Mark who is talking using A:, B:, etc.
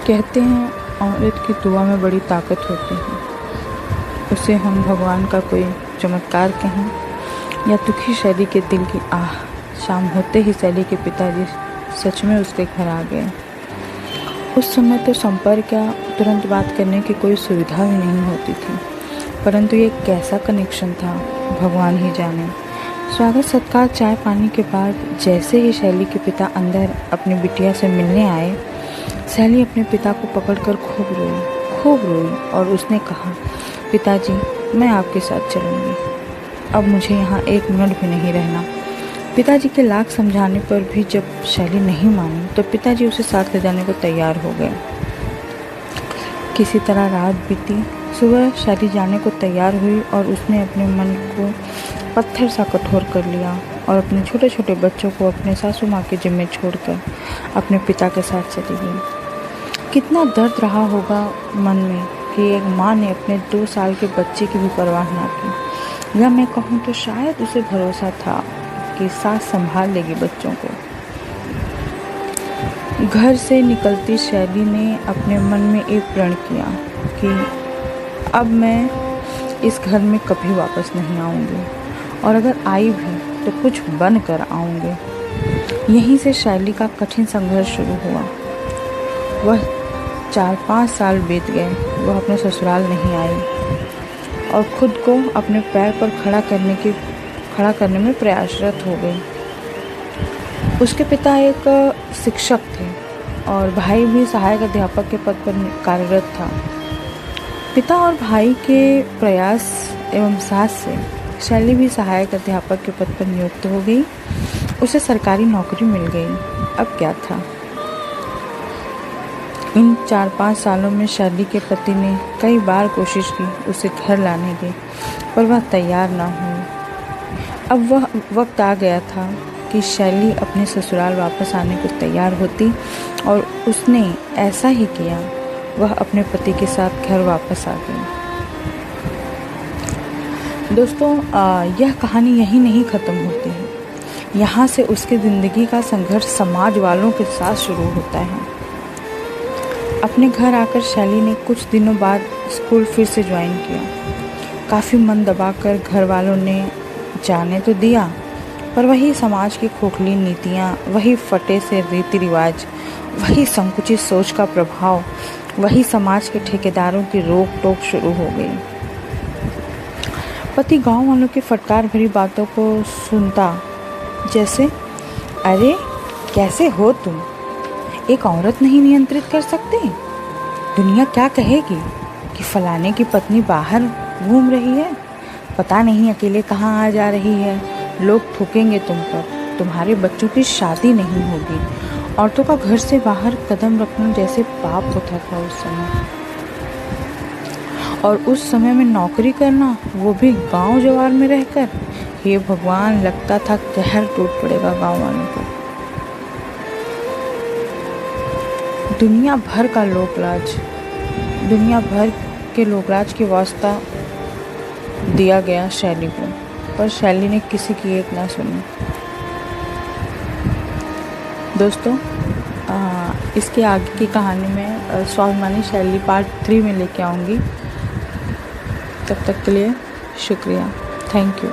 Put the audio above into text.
A: कहते हैं औरत की दुआ में बड़ी ताकत होती है। उसे हम भगवान का कोई चमत्कार कहें या दुखी शैली के दिल की आह। शाम होते ही शैली के पिताजी सच में उसके घर आ गए। उस समय तो संपर्क या तुरंत बात करने की कोई सुविधा भी नहीं होती थी, परंतु ये कैसा कनेक्शन था भगवान ही जाने। स्वागत सत्कार चाय पानी के बाद जैसे ही शैली के पिता अंदर अपनी बिटिया से मिलने आए, शैली अपने पिता को पकड़कर खूब रोई और उसने कहा, पिताजी मैं आपके साथ चलूँगी, अब मुझे यहाँ एक मिनट भी नहीं रहना। पिताजी के लाख समझाने पर भी जब शैली नहीं मानी तो पिताजी उसे साथ ले जाने को तैयार हो गए। किसी तरह रात बीती। सुबह शैली जाने को तैयार हुई और उसने अपने मन को पत्थर सा कठोर कर लिया और अपने छोटे छोटे बच्चों को अपने सासू माँ के जिम्मे छोड़कर अपने पिता के साथ चली गई। कितना दर्द रहा होगा मन में कि एक माँ ने अपने 2 साल के बच्चे की भी परवाह ना की, या मैं कहूँ तो शायद उसे भरोसा था कि सास संभाल लेगी बच्चों को। घर से निकलती शैली ने अपने मन में एक प्रण किया कि अब मैं इस घर में कभी वापस नहीं आऊँगी, और अगर आई भी तो कुछ बन कर आऊँगी। यहीं से शैली का कठिन संघर्ष शुरू हुआ। वह 4-5 साल बीत गए, वह अपने ससुराल नहीं आई और खुद को अपने पैर पर खड़ा करने में प्रयासरत हो गई। उसके पिता एक शिक्षक थे और भाई भी सहायक अध्यापक के पद पर कार्यरत था। पिता और भाई के प्रयास एवं साथ से शैली भी सहायक अध्यापक के पद पर नियुक्त हो गई। उसे सरकारी नौकरी मिल गई। अब क्या था? इन 4-5 सालों में शैली के पति ने कई बार कोशिश की उसे घर लाने की, पर वह तैयार न हुई। अब वह वक्त आ गया था कि शैली अपने ससुराल वापस आने को तैयार होती, और उसने ऐसा ही किया। वह अपने पति के साथ घर वापस आ गई। दोस्तों, यह कहानी यहीं नहीं ख़त्म होती है। यहाँ से उसकी ज़िंदगी का संघर्ष समाज वालों के साथ शुरू होता है। अपने घर आकर शैली ने कुछ दिनों बाद स्कूल फिर से ज्वाइन किया। काफ़ी मन दबाकर घर वालों ने जाने तो दिया, पर वही समाज की खोखली नीतियाँ, वही फटे से रीति रिवाज, वही संकुचित सोच का प्रभाव, वही समाज के ठेकेदारों की रोक टोक शुरू हो गई। पति गांव वालों की फटकार भरी बातों को सुनता, जैसे अरे कैसे हो तुम, एक औरत नहीं नियंत्रित कर सकते? दुनिया क्या कहेगी कि फलाने की पत्नी बाहर घूम रही है, पता नहीं अकेले कहाँ आ जा रही है, लोग थूकेंगे तुम पर, तुम्हारे बच्चों की शादी नहीं होगी। औरतों का घर से बाहर कदम रखना जैसे पाप होता था उस समय। और उस समय में नौकरी करना, वो भी गांव जवार में रहकर, हे भगवान, लगता था कहर टूट पड़ेगा गांव वालों को। दुनिया भर के लोकलाज की वास्ता दिया गया शैली को, पर शैली ने किसी की एक ना सुनी। दोस्तों, इसके आगे की कहानी में स्वाभिमानी शैली पार्ट 3 में लेके आऊँगी। तब तक के लिए शुक्रिया। Thank you.